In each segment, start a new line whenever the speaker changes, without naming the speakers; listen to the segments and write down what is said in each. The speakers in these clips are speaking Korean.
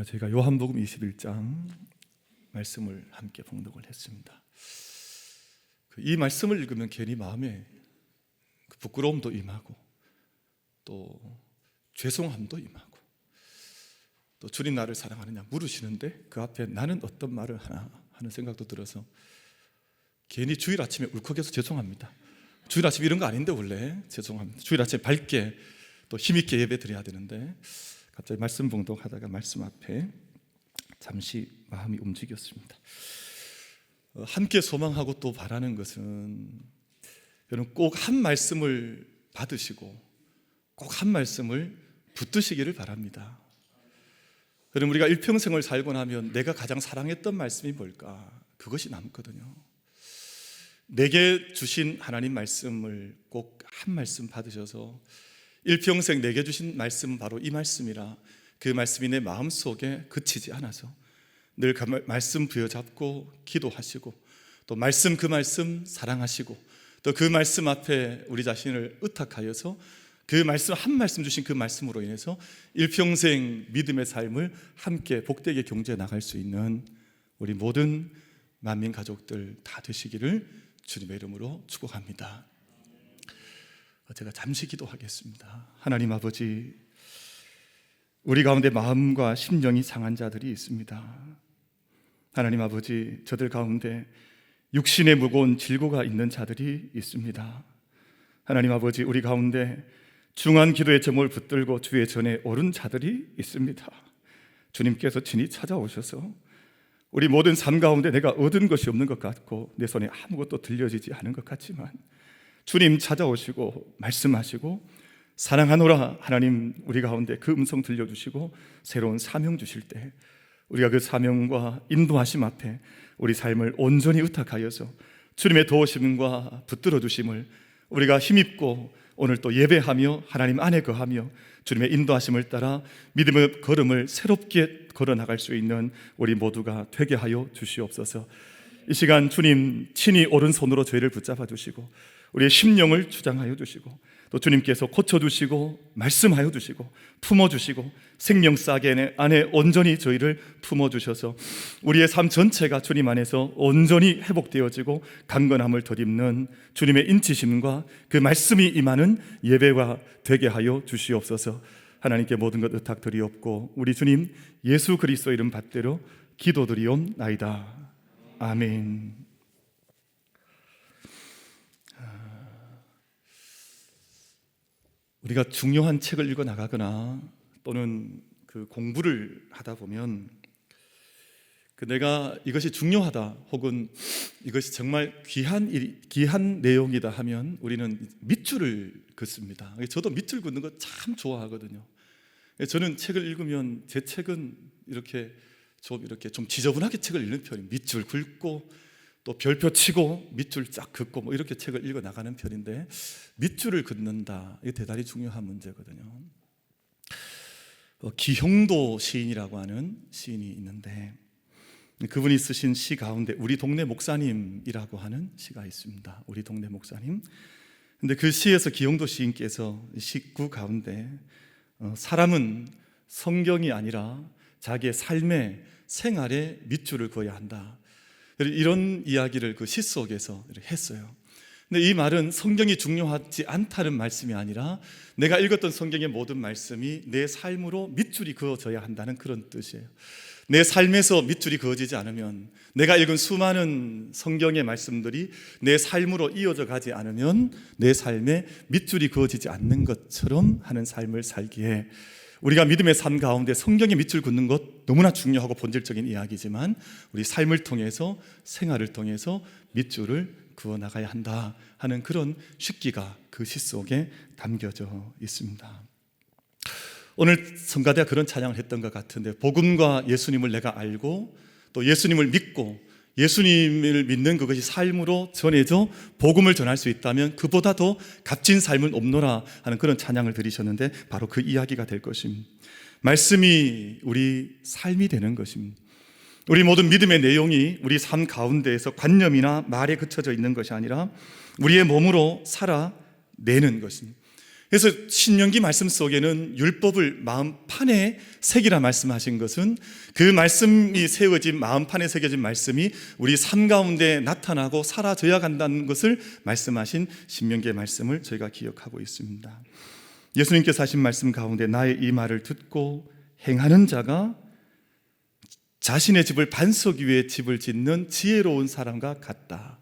저희가 요한복음 21장 말씀을 함께 봉독을 했습니다. 이 말씀을 읽으면 괜히 마음에 부끄러움도 임하고 또 죄송함도 임하고 또 주님 나를 사랑하느냐 물으시는데 그 앞에 나는 어떤 말을 하나 하는 생각도 들어서 괜히 주일 아침에 울컥해서 죄송합니다. 주일 아침 이런 거 아닌데 원래 죄송합니다. 주일 아침에 밝게 또 힘있게 예배 드려야 되는데 갑자기 말씀 봉독하다가 말씀 앞에 잠시 마음이 움직였습니다. 함께 소망하고 또 바라는 것은 여러분 꼭 한 말씀을 받으시고 꼭 한 말씀을 붙드시기를 바랍니다. 여러분 우리가 일평생을 살고 나면 내가 가장 사랑했던 말씀이 뭘까? 그것이 남거든요. 내게 주신 하나님 말씀을 꼭 한 말씀 받으셔서 일평생 내게 주신 말씀은 바로 이 말씀이라 그 말씀이 내 마음속에 그치지 않아서 늘 그 말씀 부여잡고 기도하시고 또 말씀 그 말씀 사랑하시고 또 그 말씀 앞에 우리 자신을 의탁하여서 그 말씀 한 말씀 주신 그 말씀으로 인해서 일평생 믿음의 삶을 함께 복되게 경주해 나갈 수 있는 우리 모든 만민 가족들 다 되시기를 주님의 이름으로 축복합니다. 제가 잠시 기도하겠습니다. 하나님 아버지, 우리 가운데 마음과 심령이 상한 자들이 있습니다. 하나님 아버지, 저들 가운데 육신의 무거운 질고가 있는 자들이 있습니다. 하나님 아버지, 우리 가운데 중한 기도의 제목을 붙들고 주의 전에 오른 자들이 있습니다. 주님께서 친히 찾아오셔서 우리 모든 삶 가운데 내가 얻은 것이 없는 것 같고 내 손에 아무것도 들려지지 않은 것 같지만 주님 찾아오시고 말씀하시고 사랑하노라 하나님 우리 가운데 그 음성 들려주시고 새로운 사명 주실 때 우리가 그 사명과 인도하심 앞에 우리 삶을 온전히 의탁하여서 주님의 도우심과 붙들어 주심을 우리가 힘입고 오늘 또 예배하며 하나님 안에 거하며 주님의 인도하심을 따라 믿음의 걸음을 새롭게 걸어나갈 수 있는 우리 모두가 되게 하여 주시옵소서. 이 시간 주님 친히 오른손으로 저희를 붙잡아 주시고 우리의 심령을 주장하여 주시고 또 주님께서 고쳐주시고 말씀하여 주시고 품어주시고 생명싸게 안에 온전히 저희를 품어주셔서 우리의 삶 전체가 주님 안에서 온전히 회복되어지고 강건함을 덧입는 주님의 인치심과 그 말씀이 임하는 예배가 되게 하여 주시옵소서. 하나님께 모든 것 의탁드리옵고 우리 주님 예수 그리스도 이름 받들어 기도드리옵나이다. 아멘. 우리가 중요한 책을 읽어 나가거나 또는 그 공부를 하다 보면 내가 이것이 중요하다 혹은 이것이 정말 귀한 내용이다 하면 우리는 밑줄을 긋습니다. 저도 밑줄 긋는 거 참 좋아하거든요. 저는 책을 읽으면 제 책은 이렇게 좀 지저분하게 책을 읽는 편이에요. 밑줄 긋고 또 별표 치고 밑줄 쫙 긋고 뭐 이렇게 책을 읽어 나가는 편인데 밑줄을 긋는다. 이게 대단히 중요한 문제거든요. 기형도 시인이라고 하는 시인이 있는데 그분이 쓰신 시 가운데 우리 동네 목사님이라고 하는 시가 있습니다. 우리 동네 목사님. 근데 그 시에서 기형도 시인께서 시구 가운데 사람은 성경이 아니라 자기의 삶의 생활에 밑줄을 그어야 한다. 이런 이야기를 그 시 속에서 했어요. 근데 이 말은 성경이 중요하지 않다는 말씀이 아니라 내가 읽었던 성경의 모든 말씀이 내 삶으로 밑줄이 그어져야 한다는 그런 뜻이에요. 내 삶에서 밑줄이 그어지지 않으면 내가 읽은 수많은 성경의 말씀들이 내 삶으로 이어져 가지 않으면 내 삶에 밑줄이 그어지지 않는 것처럼 하는 삶을 살기에 우리가 믿음의 삶 가운데 성경에 밑줄 긋는 것 너무나 중요하고 본질적인 이야기지만 우리 삶을 통해서 생활을 통해서 밑줄을 그어 나가야 한다 하는 그런 쉽기가 그 시 속에 담겨져 있습니다. 오늘 성가대가 그런 찬양을 했던 것 같은데 복음과 예수님을 내가 알고 또 예수님을 믿고 예수님을 믿는 그것이 삶으로 전해져 복음을 전할 수 있다면 그보다 더 값진 삶을 없노라 하는 그런 찬양을 드리셨는데 바로 그 이야기가 될 것입니다. 말씀이 우리 삶이 되는 것입니다. 우리 모든 믿음의 내용이 우리 삶 가운데에서 관념이나 말에 그쳐져 있는 것이 아니라 우리의 몸으로 살아내는 것입니다. 그래서 신명기 말씀 속에는 율법을 마음판에 새기라 말씀하신 것은 그 말씀이 세워진 마음판에 새겨진 말씀이 우리 삶 가운데 나타나고 사라져야 한다는 것을 말씀하신 신명기의 말씀을 저희가 기억하고 있습니다. 예수님께서 하신 말씀 가운데 나의 이 말을 듣고 행하는 자가 자신의 집을 반석 위에 집을 짓는 지혜로운 사람과 같다.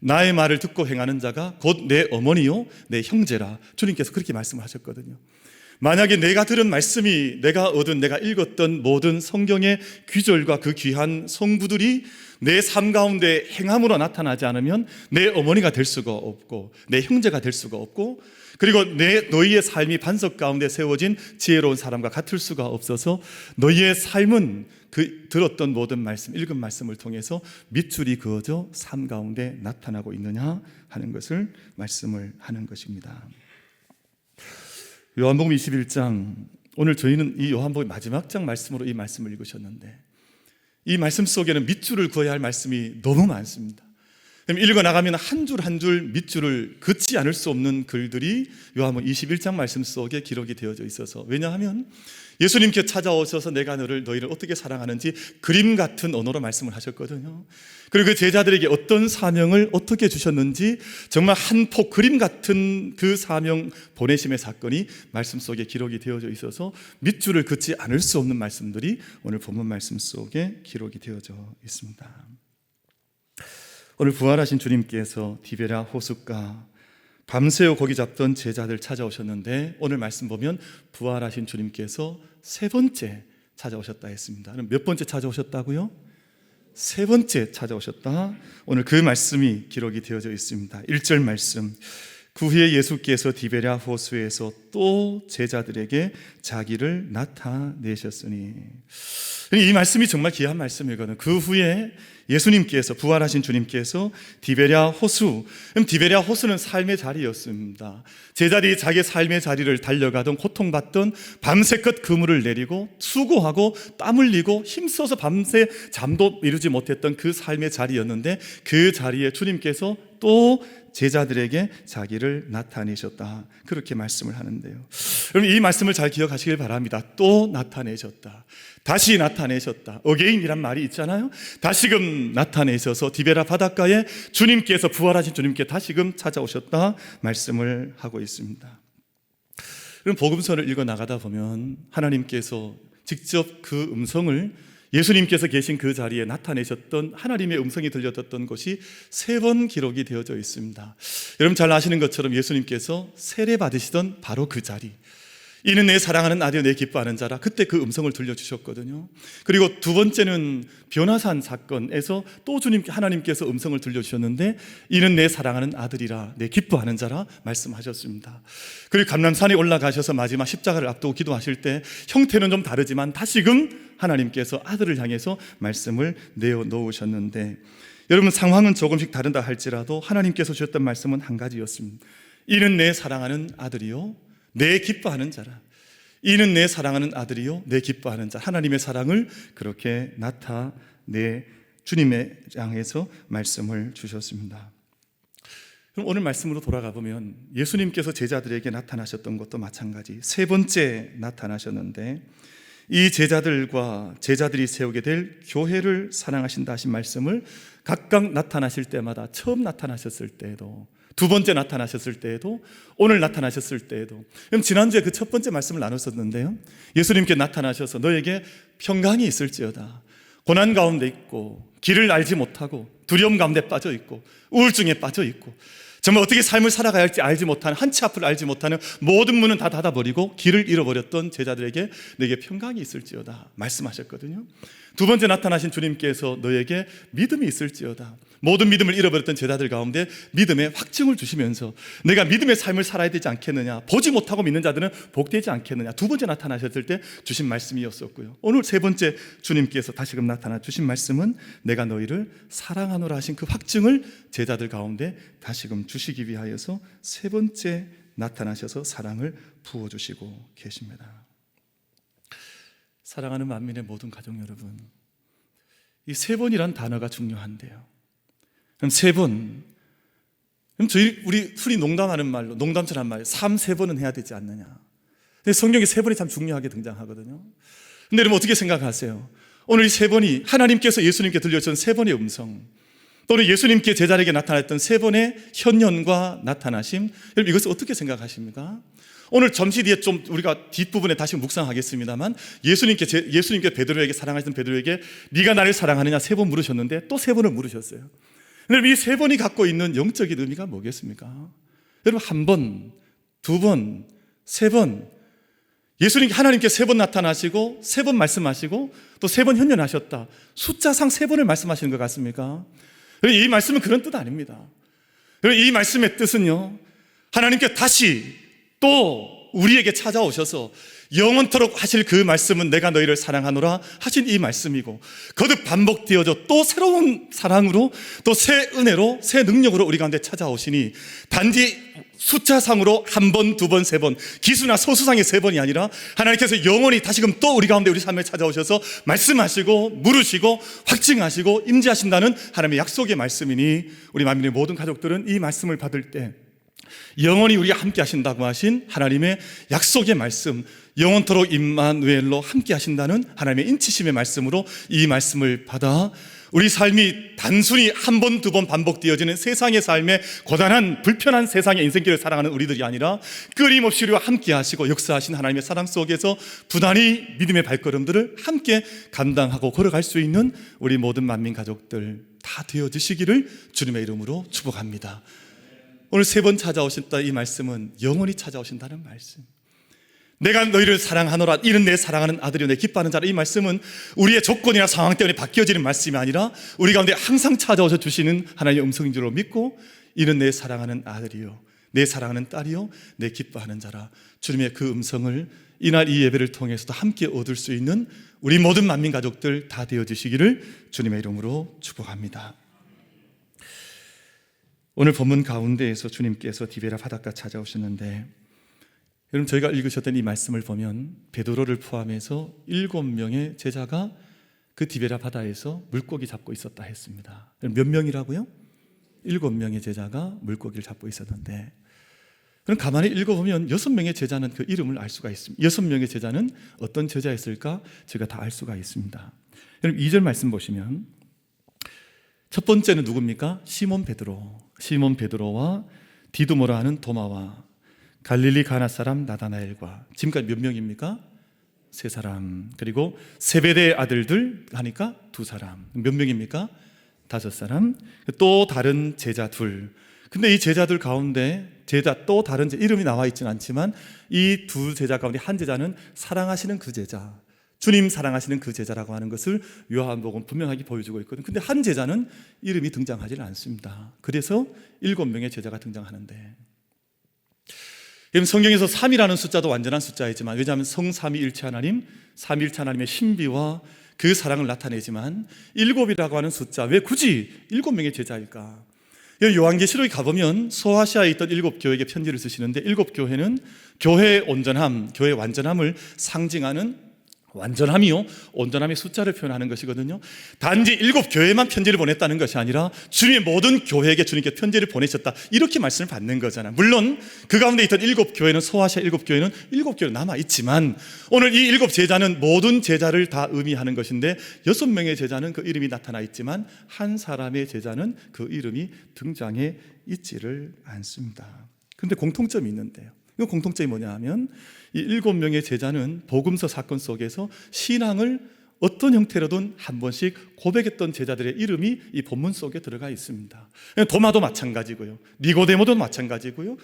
나의 말을 듣고 행하는 자가 곧 내 어머니요 내 형제라. 주님께서 그렇게 말씀하셨거든요. 만약에 내가 들은 말씀이 내가 읽었던 모든 성경의 귀절과 그 귀한 성부들이 내 삶 가운데 행함으로 나타나지 않으면 내 어머니가 될 수가 없고 내 형제가 될 수가 없고 그리고 너희의 삶이 반석 가운데 세워진 지혜로운 사람과 같을 수가 없어서 너희의 삶은 그 들었던 모든 말씀, 읽은 말씀을 통해서 밑줄이 그어져 삶 가운데 나타나고 있느냐 하는 것을 말씀을 하는 것입니다. 요한복음 21장, 오늘 저희는 이 요한복음 마지막 장 말씀으로 이 말씀을 읽으셨는데 이 말씀 속에는 밑줄을 그어야 할 말씀이 너무 많습니다. 읽어나가면 한 줄 한 줄 밑줄을 긋지 않을 수 없는 글들이 요한복음 21장 말씀 속에 기록이 되어져 있어서, 왜냐하면 예수님께 찾아오셔서 내가 너희를 어떻게 사랑하는지 그림 같은 언어로 말씀을 하셨거든요. 그리고 그 제자들에게 어떤 사명을 어떻게 주셨는지 정말 한 폭 그림 같은 그 사명 보내심의 사건이 말씀 속에 기록이 되어져 있어서 밑줄을 긋지 않을 수 없는 말씀들이 오늘 본문 말씀 속에 기록이 되어져 있습니다. 오늘 부활하신 주님께서 디베랴 호숫가 밤새워 고기 잡던 제자들 찾아오셨는데 오늘 말씀 보면 부활하신 주님께서 세 번째 찾아오셨다 했습니다. 그럼 몇 번째 찾아오셨다고요? 세 번째 찾아오셨다. 오늘 그 말씀이 기록이 되어져 있습니다. 1절 말씀. 그 후에 예수께서 디베랴 호수에서 또 제자들에게 자기를 나타내셨으니, 이 말씀이 정말 귀한 말씀이거든요. 그 후에 예수님께서, 부활하신 주님께서 디베랴 호수, 디베랴 호수는 삶의 자리였습니다. 제자들이 자기 삶의 자리를 달려가던, 고통받던, 밤새껏 그물을 내리고 수고하고 땀 흘리고 힘써서 밤새 잠도 이루지 못했던 그 삶의 자리였는데, 그 자리에 주님께서 또 제자들에게 자기를 나타내셨다, 그렇게 말씀을 하는데요. 여러분, 이 말씀을 잘 기억하시길 바랍니다. 또 나타내셨다, 다시 나타내셨다. 어게인이란 말이 있잖아요. 다시금 나타내셔서 디베랴 바닷가에 주님께서, 부활하신 주님께 다시금 찾아오셨다 말씀을 하고 있습니다. 그럼 복음서를 읽어 나가다 보면 하나님께서 직접 그 음성을, 예수님께서 계신 그 자리에 나타내셨던 하나님의 음성이 들려졌던 것이 세 번 기록이 되어져 있습니다. 여러분 잘 아시는 것처럼 예수님께서 세례 받으시던 바로 그 자리, 이는 내 사랑하는 아들, 내 기뻐하는 자라, 그때 그 음성을 들려주셨거든요. 그리고 두 번째는 변화산 사건에서 또 하나님께서 음성을 들려주셨는데, 이는 내 사랑하는 아들이라, 내 기뻐하는 자라 말씀하셨습니다. 그리고 감람산에 올라가셔서 마지막 십자가를 앞두고 기도하실 때 형태는 좀 다르지만 다시금 하나님께서 아들을 향해서 말씀을 내어놓으셨는데, 여러분 상황은 조금씩 다른다 할지라도 하나님께서 주셨던 말씀은 한 가지였습니다. 이는 내 사랑하는 아들이요 내 기뻐하는 자라. 이는 내 사랑하는 아들이요 내 기뻐하는 자. 하나님의 사랑을 그렇게 나타내 주님의 향해서 말씀을 주셨습니다. 그럼 오늘 말씀으로 돌아가 보면 예수님께서 제자들에게 나타나셨던 것도 마찬가지 세 번째 나타나셨는데, 이 제자들과 제자들이 세우게 될 교회를 사랑하신다 하신 말씀을 각각 나타나실 때마다, 처음 나타나셨을 때에도, 두 번째 나타나셨을 때에도, 오늘 나타나셨을 때에도, 그럼 지난주에 그 첫 번째 말씀을 나눴었는데요, 예수님께 나타나셔서 너에게 평강이 있을지어다, 고난 가운데 있고 길을 알지 못하고 두려움 가운데 빠져 있고 우울증에 빠져 있고 정말 어떻게 삶을 살아가야 할지 알지 못하는, 한치 앞을 알지 못하는, 모든 문은 다 닫아버리고 길을 잃어버렸던 제자들에게 너에게 평강이 있을지어다 말씀하셨거든요. 두 번째 나타나신 주님께서 너에게 믿음이 있을지어다, 모든 믿음을 잃어버렸던 제자들 가운데 믿음의 확증을 주시면서 내가 믿음의 삶을 살아야 되지 않겠느냐, 보지 못하고 믿는 자들은 복되지 않겠느냐, 두 번째 나타나셨을 때 주신 말씀이었었고요. 오늘 세 번째 주님께서 다시금 나타나 주신 말씀은 내가 너희를 사랑하노라 하신 그 확증을 제자들 가운데 다시금 주시기 위하여서 세 번째 나타나셔서 사랑을 부어주시고 계십니다. 사랑하는 만민의 모든 가족 여러분, 이 세 번이란 단어가 중요한데요, 그럼 세 번, 그럼 우리 흔히 농담하는 말로, 농담처럼 말, 3-3번은 해야 되지 않느냐. 근데 성경에 3번이 참 중요하게 등장하거든요. 근데 여러분 어떻게 생각하세요? 오늘 이 3번이 하나님께서 예수님께 들려주신 3번의 음성, 또는 예수님께 제자에게 나타났던 3번의 현현과 나타나심, 여러분 이것을 어떻게 생각하십니까? 오늘 잠시 뒤에 좀 우리가 뒷부분에 다시 묵상하겠습니다만, 예수님께 베드로에게, 사랑하시던 베드로에게 네가 나를 사랑하느냐 3번 물으셨는데 또 3번을 물으셨어요. 여러분 이 3번이 갖고 있는 영적인 의미가 뭐겠습니까? 여러분 1번, 2번, 3번, 예수님께 하나님께 3번 나타나시고 3번 말씀하시고 또 3번 현현하셨다. 숫자상 3번을 말씀하시는 것 같습니까? 이 말씀은 그런 뜻 아닙니다. 이 말씀의 뜻은요, 하나님께 다시 또 우리에게 찾아오셔서 영원토록 하실 그 말씀은 내가 너희를 사랑하노라 하신 이 말씀이고, 거듭 반복되어져 또 새로운 사랑으로, 또 새 은혜로, 새 능력으로 우리 가운데 찾아오시니, 단지 숫자상으로 1번, 2번, 3번, 기수나 소수상의 3번이 아니라 하나님께서 영원히 다시금 또 우리 가운데 우리 삶에 찾아오셔서 말씀하시고 물으시고 확증하시고 임재하신다는 하나님의 약속의 말씀이니, 우리 만민의 모든 가족들은 이 말씀을 받을 때 영원히 우리가 함께 하신다고 하신 하나님의 약속의 말씀, 영원토록 임마누엘로 함께 하신다는 하나님의 인치심의 말씀으로 이 말씀을 받아 우리 삶이 단순히 1번, 2번 반복되어지는 세상의 삶에 고단한 불편한 세상의 인생길을 살아가는 우리들이 아니라, 끊임없이 우리와 함께 하시고 역사하신 하나님의 사랑 속에서 부단히 믿음의 발걸음들을 함께 감당하고 걸어갈 수 있는 우리 모든 만민 가족들 다 되어지시기를 주님의 이름으로 축복합니다. 오늘 3번 찾아오셨다 이 말씀은 영원히 찾아오신다는 말씀, 내가 너희를 사랑하노라, 이는 내 사랑하는 아들이요 내 기뻐하는 자라, 이 말씀은 우리의 조건이나 상황 때문에 바뀌어지는 말씀이 아니라 우리 가운데 항상 찾아오셔 주시는 하나님의 음성인 줄로 믿고, 이는 내 사랑하는 아들이요 내 사랑하는 딸이요 내 기뻐하는 자라, 주님의 그 음성을 이날 이 예배를 통해서도 함께 얻을 수 있는 우리 모든 만민 가족들 다 되어주시기를 주님의 이름으로 축복합니다. 오늘 본문 가운데에서 주님께서 디베라 바닷가 찾아오셨는데, 여러분 저희가 읽으셨던 이 말씀을 보면 베드로를 포함해서 7명의 제자가 그 디베라 바다에서 물고기 잡고 있었다 했습니다. 몇 명이라고요? 7명의 제자가 물고기를 잡고 있었는데, 그럼 가만히 읽어보면 6명의 제자는 그 이름을 알 수가 있습니다. 6명의 제자는 어떤 제자였을까? 제가 다 알 수가 있습니다. 여러분 2절 말씀 보시면, 첫 번째는 누굽니까? 시몬 베드로와 디두모라 하는 도마와 갈릴리 가나 사람 나다나엘과, 지금까지 몇 명입니까? 3사람. 그리고 세베대의 아들들 하니까 2사람. 몇 명입니까? 5사람. 또 다른 제자 2. 근데 이 제자들 가운데 또 다른 이름이 나와 있지는 않지만 이 2 제자 가운데 한 제자는 사랑하시는 그 제자, 주님 사랑하시는 그 제자라고 하는 것을 요한복음 분명하게 보여주고 있거든요. 근데 한 제자는 이름이 등장하지 않습니다. 그래서 7명의 제자가 등장하는데, 성경에서 3이라는 숫자도 완전한 숫자이지만, 왜냐하면 성삼위일체 하나님, 삼위일체 하나님의 신비와 그 사랑을 나타내지만 7이라고 하는 숫자, 왜 굳이 7명의 제자일까? 요한계시록에 가보면 소아시아에 있던 7교회에게 편지를 쓰시는데, 7교회는 교회의 온전함, 교회의 완전함을 상징하는 완전함이요, 온전함의 숫자를 표현하는 것이거든요. 단지 7교회만 편지를 보냈다는 것이 아니라 주님의 모든 교회에게 주님께 편지를 보내셨다, 이렇게 말씀을 받는 거잖아요. 물론 그 가운데 있던 7교회는, 소아시아 7교회는 7교회로 남아있지만, 오늘 이 7 제자는 모든 제자를 다 의미하는 것인데, 6명의 제자는 그 이름이 나타나 있지만 한 사람의 제자는 그 이름이 등장해 있지를 않습니다. 그런데 공통점이 있는데요. 이 공통점이 뭐냐 하면, 이 7명의 제자는 복음서 사건 속에서 신앙을 어떤 형태로든 한 번씩 고백했던 제자들의 이름이 이 본문 속에 들어가 있습니다. 도마도 마찬가지고요, 니고데모도 마찬가지고요,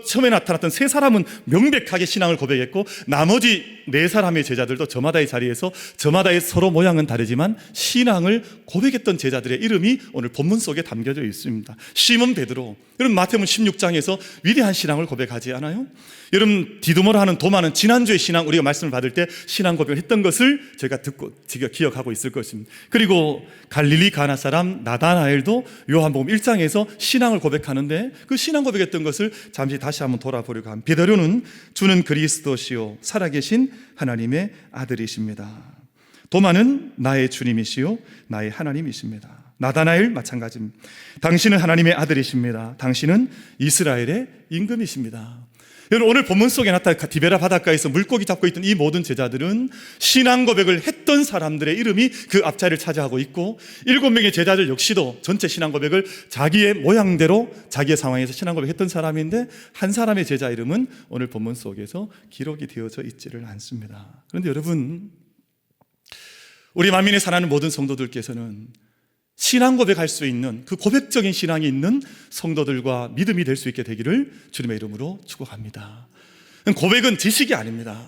처음에 나타났던 3사람은 명백하게 신앙을 고백했고, 나머지 4사람의 제자들도 저마다의 자리에서 저마다의 서로 모양은 다르지만 신앙을 고백했던 제자들의 이름이 오늘 본문 속에 담겨져 있습니다. 시몬 베드로, 여러분 마태복음 16장에서 위대한 신앙을 고백하지 않아요? 여러분 디두모라 하는 도마는 지난주에 신앙, 우리가 말씀을 받을 때 신앙 고백을 했던 것을 저희가 듣고 지금 기억하고 있을 것입니다. 그리고 갈릴리 가나 사람 나다나엘도 요한복음 1장에서 신앙을 고백하는데, 그 신앙 고백했던 것을 잠시 다시 한번 돌아보려고 합니다. 베드로는 주는 그리스도시요 살아계신 하나님의 아들이십니다. 도마는 나의 주님이시요 나의 하나님이십니다. 나다나엘 마찬가지입니다. 당신은 하나님의 아들이십니다. 당신은 이스라엘의 임금이십니다. 여러분, 오늘 본문 속에 나타난 디베라 바닷가에서 물고기 잡고 있던 이 모든 제자들은 신앙 고백을 했던 사람들의 이름이 그 앞자리를 차지하고 있고, 7명의 제자들 역시도 전체 신앙 고백을 자기의 모양대로 자기의 상황에서 신앙 고백했던 사람인데, 한 사람의 제자 이름은 오늘 본문 속에서 기록이 되어져 있지를 않습니다. 그런데 여러분, 우리 만민에 사는 모든 성도들께서는 신앙 고백할 수 있는 그 고백적인 신앙이 있는 성도들과 믿음이 될 수 있게 되기를 주님의 이름으로 축복합니다. 고백은 지식이 아닙니다.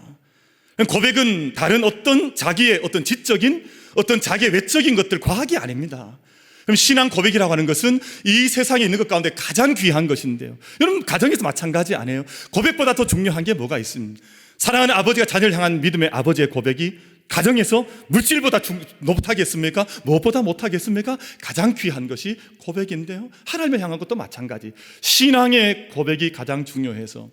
고백은 다른 어떤 자기의 어떤 지적인 어떤 자기의 외적인 것들, 과학이 아닙니다. 그럼 신앙 고백이라고 하는 것은 이 세상에 있는 것 가운데 가장 귀한 것인데요. 여러분, 가정에서 마찬가지 아니에요? 고백보다 더 중요한 게 뭐가 있습니까? 사랑하는 아버지가 자녀를 향한 믿음의 아버지의 고백이 가정에서 물질보다 못하겠습니까? 무엇보다 못하겠습니까? 가장 귀한 것이 고백인데요, 하나님을 향한 것도 마찬가지. 신앙의 고백이 가장 중요해서,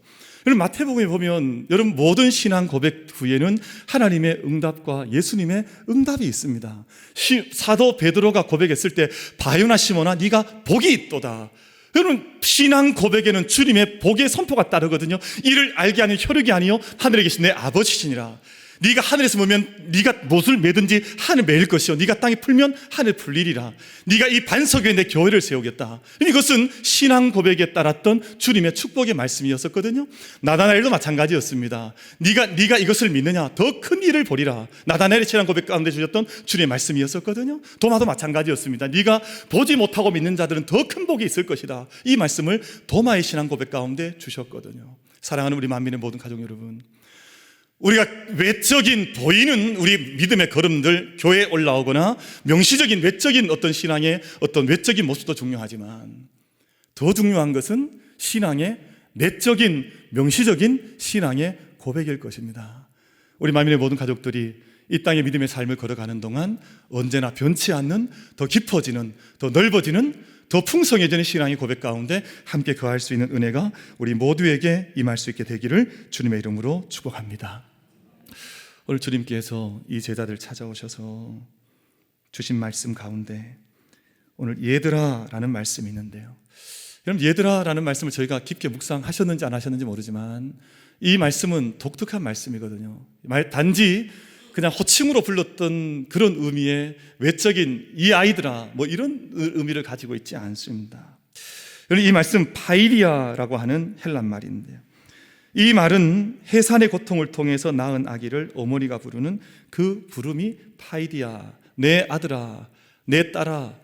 여러분, 마태복음에 보면 여러분 모든 신앙 고백 후에는 하나님의 응답과 예수님의 응답이 있습니다. 사도 베드로가 고백했을 때 바요나 시몬아 네가 복이 있도다. 여러분, 신앙 고백에는 주님의 복의 선포가 따르거든요. 이를 알게 하는 혈육이 아니요 하늘에 계신 내 아버지시니라. 네가 하늘에서 보면 네가 못을 매든지 하늘 매일 것이요 네가 땅에 풀면 하늘 풀리리라. 네가 이 반석 위에 내 교회를 세우겠다. 이것은 신앙 고백에 따랐던 주님의 축복의 말씀이었었거든요. 나다나엘도 마찬가지였습니다. 네가 이것을 믿느냐 더 큰 일을 보리라. 나다나엘의 신앙 고백 가운데 주셨던 주님의 말씀이었었거든요. 도마도 마찬가지였습니다. 네가 보지 못하고 믿는 자들은 더 큰 복이 있을 것이다. 이 말씀을 도마의 신앙 고백 가운데 주셨거든요. 사랑하는 우리 만민의 모든 가족 여러분, 우리가 외적인 보이는 우리 믿음의 걸음들, 교회에 올라오거나 명시적인 외적인 어떤 신앙의 어떤 외적인 모습도 중요하지만 더 중요한 것은 신앙의 내적인 명시적인 신앙의 고백일 것입니다. 우리 만민의 모든 가족들이 이 땅의 믿음의 삶을 걸어가는 동안 언제나 변치 않는 더 깊어지는, 더 넓어지는, 더 풍성해지는 신앙의 고백 가운데 함께 거할 수 있는 은혜가 우리 모두에게 임할 수 있게 되기를 주님의 이름으로 축복합니다. 오늘 주님께서 이 제자들 찾아오셔서 주신 말씀 가운데 오늘 얘들아 라는 말씀이 있는데요, 여러분, 얘들아 라는 말씀을 저희가 깊게 묵상하셨는지 안 하셨는지 모르지만 이 말씀은 독특한 말씀이거든요. 단지 그냥 호칭으로 불렀던 그런 의미의 외적인 이 아이들아 뭐 이런 의미를 가지고 있지 않습니다. 이 말씀 파이리아라고 하는 헬란 말인데요, 이 말은 해산의 고통을 통해서 낳은 아기를 어머니가 부르는 그 부름이 파이디아, 내 아들아, 내 딸아,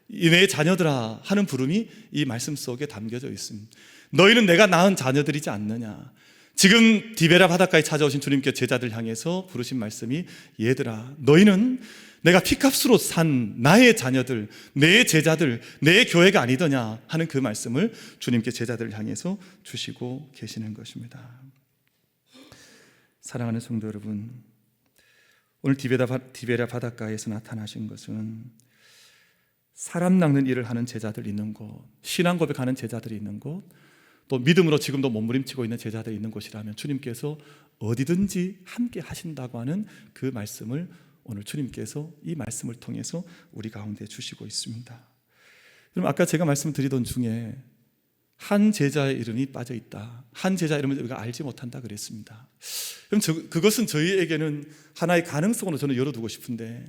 내 자녀들아 하는 부름이 이 말씀 속에 담겨져 있습니다. 너희는 내가 낳은 자녀들이지 않느냐. 지금 디베라 바닷가에 찾아오신 주님께 제자들 향해서 부르신 말씀이 얘들아, 너희는 내가 피값으로 산 나의 자녀들, 내 제자들, 내 교회가 아니더냐 하는 그 말씀을 주님께 제자들을 향해서 주시고 계시는 것입니다. 사랑하는 성도 여러분, 오늘 디베라 바닷가에서 나타나신 것은 사람 낚는 일을 하는 제자들 있는 곳, 신앙 고백하는 제자들이 있는 곳, 또 믿음으로 지금도 몸부림치고 있는 제자들이 있는 곳이라면 주님께서 어디든지 함께 하신다고 하는 그 말씀을 오늘 주님께서 이 말씀을 통해서 우리 가운데 주시고 있습니다. 그럼 아까 제가 말씀드리던 중에 한 제자의 이름이 빠져 있다, 한 제자 이름을 우리가 알지 못한다 그랬습니다. 그럼 그것은 저희에게는 하나의 가능성으로 저는 열어두고 싶은데,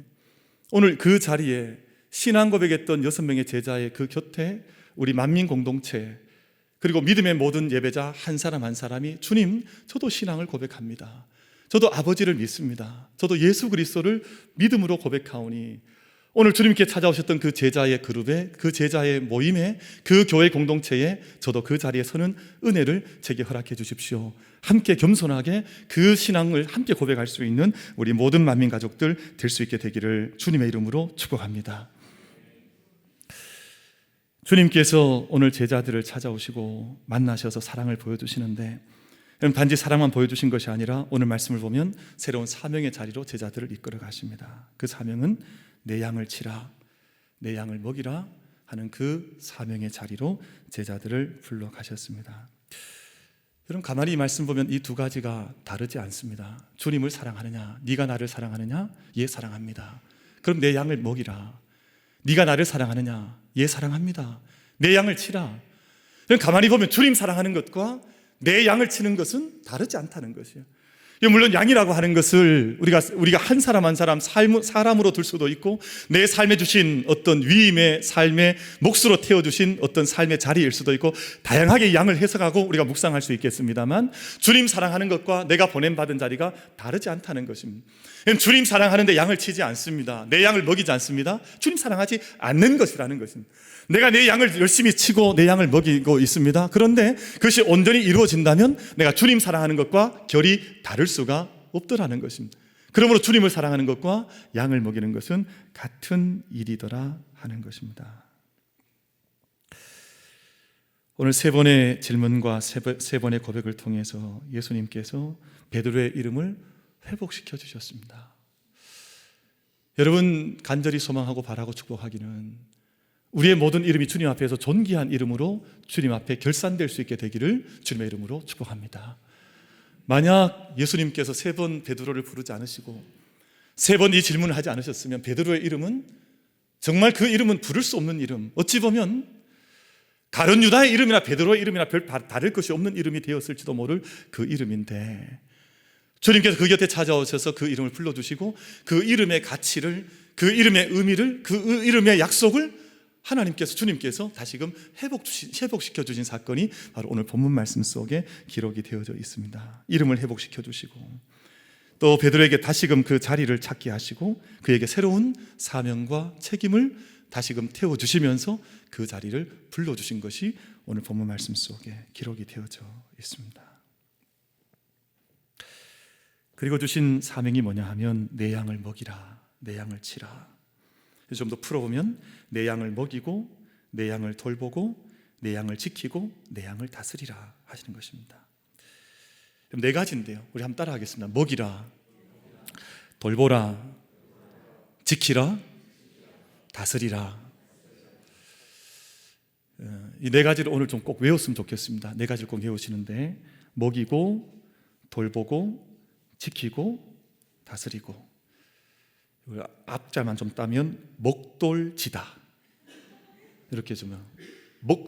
오늘 그 자리에 신앙 고백했던 6명의 제자의 그 곁에 우리 만민 공동체, 그리고 믿음의 모든 예배자 한 사람 한 사람이 주님, 저도 신앙을 고백합니다. 저도 아버지를 믿습니다. 저도 예수 그리스도를 믿음으로 고백하오니 오늘 주님께 찾아오셨던 그 제자의 그룹에, 그 제자의 모임에, 그 교회 공동체에 저도 그 자리에 서는 은혜를 제게 허락해 주십시오. 함께 겸손하게 그 신앙을 함께 고백할 수 있는 우리 모든 만민 가족들 될 수 있게 되기를 주님의 이름으로 축복합니다. 주님께서 오늘 제자들을 찾아오시고 만나셔서 사랑을 보여주시는데, 단지 사랑만 보여주신 것이 아니라 오늘 말씀을 보면 새로운 사명의 자리로 제자들을 이끌어 가십니다. 그 사명은 내 양을 치라, 내 양을 먹이라 하는 그 사명의 자리로 제자들을 불러 가셨습니다. 여러분, 가만히 이 말씀 보면 이 두 가지가 다르지 않습니다. 주님을 사랑하느냐, 네가 나를 사랑하느냐, 예, 사랑합니다. 그럼 내 양을 먹이라. 네가 나를 사랑하느냐? 예, 사랑합니다. 내 양을 치라. 가만히 보면 주님 사랑하는 것과 내 양을 치는 것은 다르지 않다는 것이에요. 물론 양이라고 하는 것을 우리가 한 사람 한 사람 사람으로 둘 수도 있고, 내 삶에 주신 어떤 위임의 삶의 몫으로 태워주신 어떤 삶의 자리일 수도 있고, 다양하게 양을 해석하고 우리가 묵상할 수 있겠습니다만, 주님 사랑하는 것과 내가 보냄받은 자리가 다르지 않다는 것입니다. 주님 사랑하는데 양을 치지 않습니다. 내 양을 먹이지 않습니다. 주님 사랑하지 않는 것이라는 것입니다. 내가 내 양을 열심히 치고 내 양을 먹이고 있습니다. 그런데 그것이 온전히 이루어진다면 내가 주님 사랑하는 것과 결이 다를 수가 없더라는 것입니다. 그러므로 주님을 사랑하는 것과 양을 먹이는 것은 같은 일이더라 하는 것입니다. 오늘 세 번의 질문과 세 번의 고백을 통해서 예수님께서 베드로의 이름을 회복시켜 주셨습니다. 여러분, 간절히 소망하고 바라고 축복하기는 우리의 모든 이름이 주님 앞에서 존귀한 이름으로 주님 앞에 결산될 수 있게 되기를 주님의 이름으로 축복합니다. 만약 예수님께서 세 번 베드로를 부르지 않으시고 세 번 이 질문을 하지 않으셨으면 베드로의 이름은 정말 그 이름은 부를 수 없는 이름, 어찌 보면 가룟 유다의 이름이나 베드로의 이름이나 별 다를 것이 없는 이름이 되었을지도 모를 그 이름인데, 주님께서 그 곁에 찾아오셔서 그 이름을 불러주시고 그 이름의 가치를, 그 이름의 의미를, 그 이름의 약속을 하나님께서, 주님께서 다시금 회복시켜 주신 사건이 바로 오늘 본문 말씀 속에 기록이 되어져 있습니다. 이름을 회복시켜 주시고 또 베드로에게 다시금 그 자리를 찾게 하시고 그에게 새로운 사명과 책임을 다시금 태워주시면서 그 자리를 불러주신 것이 오늘 본문 말씀 속에 기록이 되어져 있습니다. 그리고 주신 사명이 뭐냐 하면 내 양을 먹이라, 내 양을 치라. 좀 더 풀어보면 내 양을 먹이고 내 양을 돌보고 내 양을 지키고 내 양을 다스리라 하시는 것입니다. 네 가지인데요, 우리 한번 따라 하겠습니다. 먹이라, 돌보라, 지키라, 다스리라. 이 네 가지를 오늘 좀 꼭 외웠으면 좋겠습니다. 네 가지를 꼭 외우시는데, 먹이고 돌보고 지키고 다스리고, 앞자만 좀 따면 목돌지다 이렇게 좀,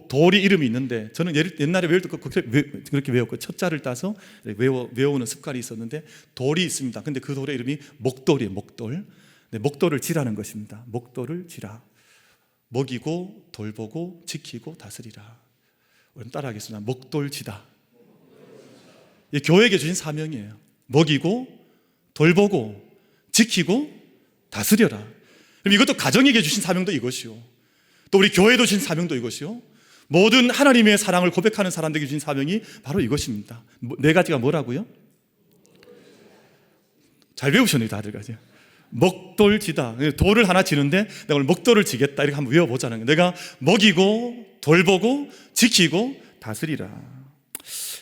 돌이 이름이 있는데 저는 옛날에 외울 때 그렇게 외웠고 첫 자를 따서 외우는 습관이 있었는데, 돌이 있습니다. 근데 그 돌의 이름이 목돌이에요. 목돌. 네, 목돌을 지라는 것입니다. 목돌을 지라. 먹이고 돌보고 지키고 다스리라. 우리 따라하겠습니다. 목돌지다. 이 교회에게 주신 사명이에요. 먹이고 돌보고 지키고 다스려라. 그럼 이것도 가정에게 주신 사명도 이것이요, 또 우리 교회도 주신 사명도 이것이요, 모든 하나님의 사랑을 고백하는 사람들에게 주신 사명이 바로 이것입니다. 네 가지가 뭐라고요? 잘 배우셨네요, 다들. 가지. 먹돌지다. 돌을 하나 지는데 내가 오늘 먹돌을 지겠다 이렇게 한번 외워보자는 거예요. 내가 먹이고 돌보고 지키고 다스리라.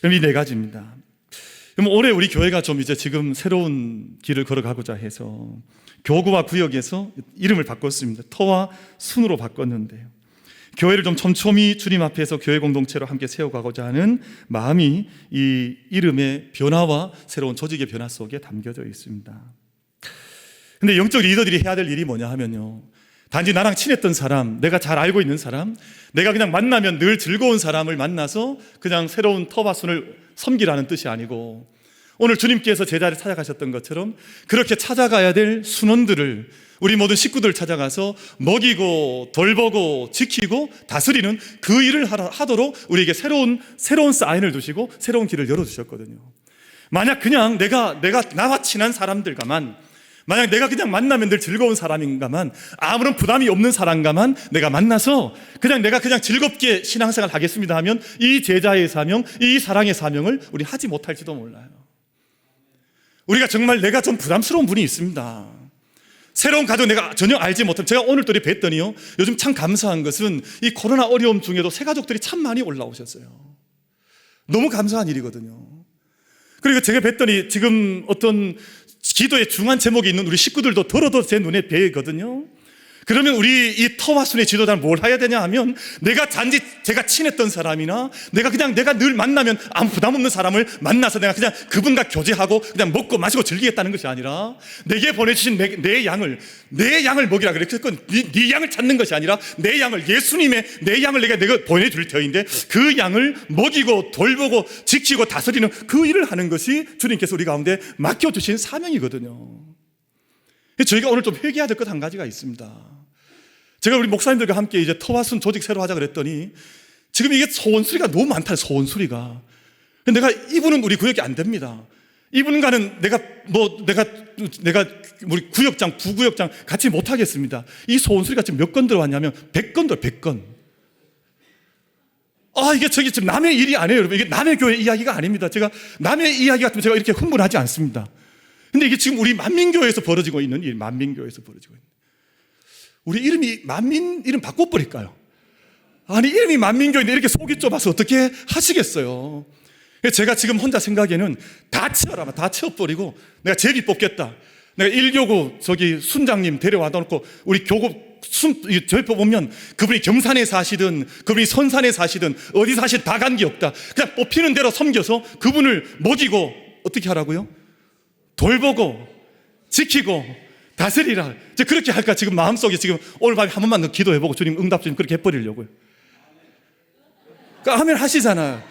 그럼 이 네 가지입니다. 그럼 올해 우리 교회가 좀 이제 지금 새로운 길을 걸어가고자 해서 교구와 구역에서 이름을 바꿨습니다. 터와 순으로 바꿨는데요, 교회를 좀 촘촘히 주님 앞에서 교회 공동체로 함께 세워가고자 하는 마음이 이 이름의 변화와 새로운 조직의 변화 속에 담겨져 있습니다. 근데 영적 리더들이 해야 될 일이 뭐냐 하면요, 단지 나랑 친했던 사람, 내가 잘 알고 있는 사람, 내가 그냥 만나면 늘 즐거운 사람을 만나서 그냥 새로운 터와 순을 섬기라는 뜻이 아니고, 오늘 주님께서 제자를 찾아가셨던 것처럼 그렇게 찾아가야 될 순원들을, 우리 모든 식구들 찾아가서 먹이고 돌보고 지키고 다스리는 그 일을 하도록 우리에게 새로운 사인을 두시고 새로운 길을 열어주셨거든요. 만약 그냥 내가 나와 친한 사람들과만, 만약 내가 그냥 만나면 늘 즐거운 사람인가만, 아무런 부담이 없는 사람과만 내가 만나서 내가 그냥 즐겁게 신앙생활 하겠습니다 하면 이 제자의 사명, 이 사랑의 사명을 우리 하지 못할지도 몰라요. 우리가 정말 내가 좀 부담스러운 분이 있습니다. 새로운 가족 내가 전혀 알지 못한, 제가 오늘 또 뵀더니요, 요즘 참 감사한 것은 이 코로나 어려움 중에도 새 가족들이 참 많이 올라오셨어요. 너무 감사한 일이거든요. 그리고 제가 뵀더니 지금 어떤 기도의 중한 제목이 있는 우리 식구들도 더러더 제 눈에 뵈거든요. 그러면 우리 이 터와 순의 지도자는 뭘 해야 되냐 하면, 제가 친했던 사람이나 내가 늘 만나면 아무 부담 없는 사람을 만나서 내가 그냥 그분과 교제하고 그냥 먹고 마시고 즐기겠다는 것이 아니라, 내게 보내주신 내 양을 먹이라 그래. 네 양을 찾는 것이 아니라 내 양을, 예수님의 내 양을 내가 보내줄 터인데, 그 양을 먹이고 돌보고 지키고 다스리는 그 일을 하는 것이 주님께서 우리 가운데 맡겨주신 사명이거든요. 저희가 오늘 좀 회개해야 될 것 한 가지가 있습니다. 제가 우리 목사님들과 함께 이제 터와 순 조직 새로 하자 그랬더니, 지금 이게 소원수리가 너무 많다, 소원수리가. 내가 이분은 우리 구역이 안 됩니다. 이분과는 내가 우리 구역장, 부구역장 같이 못 하겠습니다. 이 소원수리가 지금 몇 건 들어왔냐면 100건 100건. 이게 지금 남의 일이 아니에요, 여러분. 이게 남의 교회 이야기가 아닙니다. 제가 남의 이야기 같으면 제가 이렇게 흥분하지 않습니다. 근데 이게 지금 우리 만민교회에서 벌어지고 있는 일, 만민교회에서 벌어지고 있는. 우리 이름이 만민 이름 바꿔버릴까요? 아니, 이름이 만민교회인데 이렇게 속이 좁아서 어떻게 하시겠어요? 제가 지금 혼자 생각에는 다 치워버리고 내가 제비 뽑겠다. 내가 1교구 순장님 데려와다 놓고 우리 교구 저희 보면 그분이 경산에 사시든 그분이 선산에 사시든 어디 사시든 다 관계없다. 그냥 뽑히는 대로 섬겨서 그분을 먹이고 어떻게 하라고요? 돌보고 지키고 다스리라. 그렇게 할까 지금 마음속에 지금 오늘 밤에 한 번만 더 기도해보고 주님 응답 좀 그렇게 해버리려고요. 그러니까 하면 하시잖아요.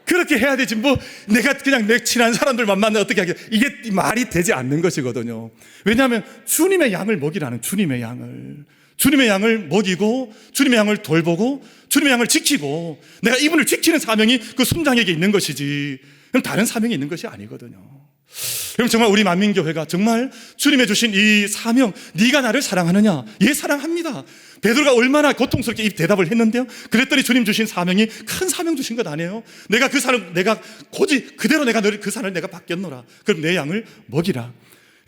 그렇게 해야 되지, 내가 그냥 내 친한 사람들만 만나 어떻게 하게. 이게 말이 되지 않는 것이거든요. 왜냐하면 주님의 양을 먹이라는, 주님의 양을 먹이고 주님의 양을 돌보고 주님의 양을 지키고 내가 이분을 지키는 사명이 그 순장에게 있는 것이지, 그럼 다른 사명이 있는 것이 아니거든요. 그럼 정말 우리 만민교회가 정말 주님의 주신 이 사명, 네가 나를 사랑하느냐? 예, 사랑합니다. 베드로가 얼마나 고통스럽게 이 대답을 했는데요. 그랬더니 주님 주신 사명이 큰 사명 주신 것 아니에요? 내가 그대로 내가 그 산을 내가 바뀌었노라. 그럼 내 양을 먹이라.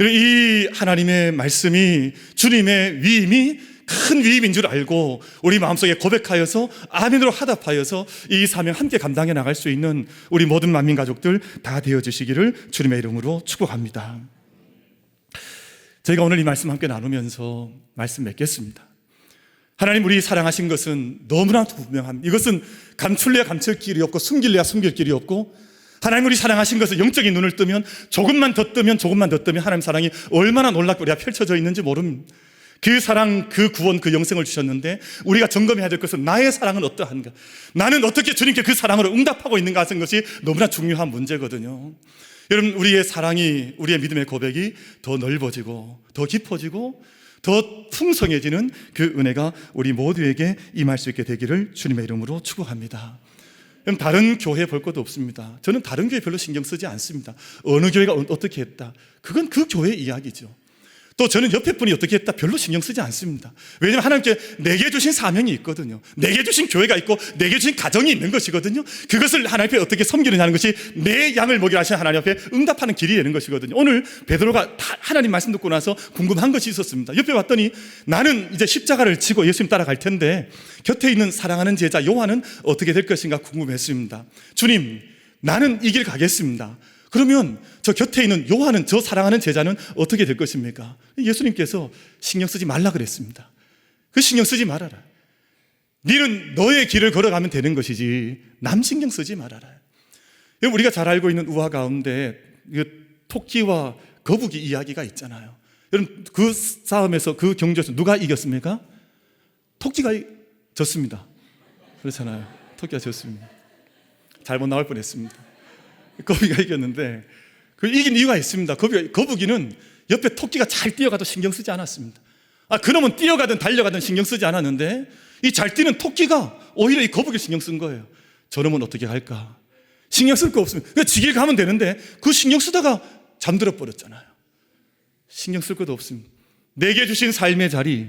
이 하나님의 말씀이 주님의 위임이 큰 위임인 줄 알고 우리 마음속에 고백하여서 아멘으로 화답하여서 이 사명 함께 감당해 나갈 수 있는 우리 모든 만민 가족들 다 되어주시기를 주님의 이름으로 축복합니다. 저희가 오늘 이 말씀 함께 나누면서 말씀 맺겠습니다. 하나님, 우리 사랑하신 것은 너무나 분명합니다. 이것은 감출래야 감출 길이 없고 숨길래야 숨길 길이 없고, 하나님 우리 사랑하신 것은 영적인 눈을 뜨면 조금만 더 뜨면 하나님 사랑이 얼마나 놀랍고 우리가 펼쳐져 있는지 모릅니다. 그 사랑, 그 구원, 그 영생을 주셨는데 우리가 점검해야 될 것은 나의 사랑은 어떠한가, 나는 어떻게 주님께 그 사랑으로 응답하고 있는가 하는 것이 너무나 중요한 문제거든요. 여러분, 우리의 사랑이, 우리의 믿음의 고백이 더 넓어지고 더 깊어지고 더 풍성해지는 그 은혜가 우리 모두에게 임할 수 있게 되기를 주님의 이름으로 축복합니다. 그럼 다른 교회 볼 것도 없습니다. 저는 다른 교회 별로 신경 쓰지 않습니다. 어느 교회가 어떻게 했다, 그건 그 교회의 이야기죠. 또 저는 옆에 분이 어떻게 했다 별로 신경 쓰지 않습니다. 왜냐하면 하나님께 내게 주신 사명이 있거든요. 내게 주신 교회가 있고 내게 주신 가정이 있는 것이거든요. 그것을 하나님 앞에 어떻게 섬기느냐는 것이 내 양을 먹이라 하신 하나님 앞에 응답하는 길이 되는 것이거든요. 오늘 베드로가 하나님 말씀 듣고 나서 궁금한 것이 있었습니다. 옆에 왔더니 나는 이제 십자가를 지고 예수님 따라갈 텐데 곁에 있는 사랑하는 제자 요한은 어떻게 될 것인가 궁금했습니다. 주님, 나는 이 길 가겠습니다. 그러면 저 곁에 있는 요한은, 저 사랑하는 제자는 어떻게 될 것입니까? 예수님께서 신경 쓰지 말라 그랬습니다. 그 신경 쓰지 말아라. 너는 너의 길을 걸어가면 되는 것이지 남 신경 쓰지 말아라. 우리가 잘 알고 있는 우화 가운데 토끼와 거북이 이야기가 있잖아요. 여러분, 그 싸움에서, 그 경주에서 누가 이겼습니까? 토끼가 졌습니다. 그렇잖아요. 토끼가 졌습니다. 잘못 나올 뻔했습니다. 거북이가 이겼는데 그 이긴 이유가 있습니다. 거북이는 옆에 토끼가 잘 뛰어가도 신경 쓰지 않았습니다. 그놈은 뛰어가든 달려가든 신경 쓰지 않았는데 이 잘 뛰는 토끼가 오히려 이 거북이를 신경 쓴 거예요. 저놈은 어떻게 할까? 신경 쓸 거 없습니다. 그냥 지길 가면 되는데 그 신경 쓰다가 잠들어 버렸잖아요. 신경 쓸 것도 없습니다. 내게 주신 삶의 자리,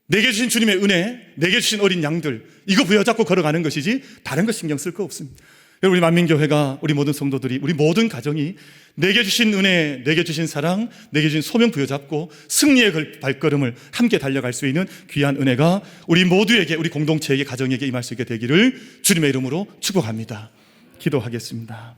내게 주신 주님의 은혜, 내게 주신 어린 양들, 이거 부여잡고 걸어가는 것이지 다른 거 신경 쓸 거 없습니다. 우리 만민교회가, 우리 모든 성도들이, 우리 모든 가정이 내게 주신 은혜, 내게 주신 사랑, 내게 주신 소명 부여잡고 승리의 발걸음을 함께 달려갈 수 있는 귀한 은혜가 우리 모두에게, 우리 공동체에게, 가정에게 임할 수 있게 되기를 주님의 이름으로 축복합니다. 기도하겠습니다.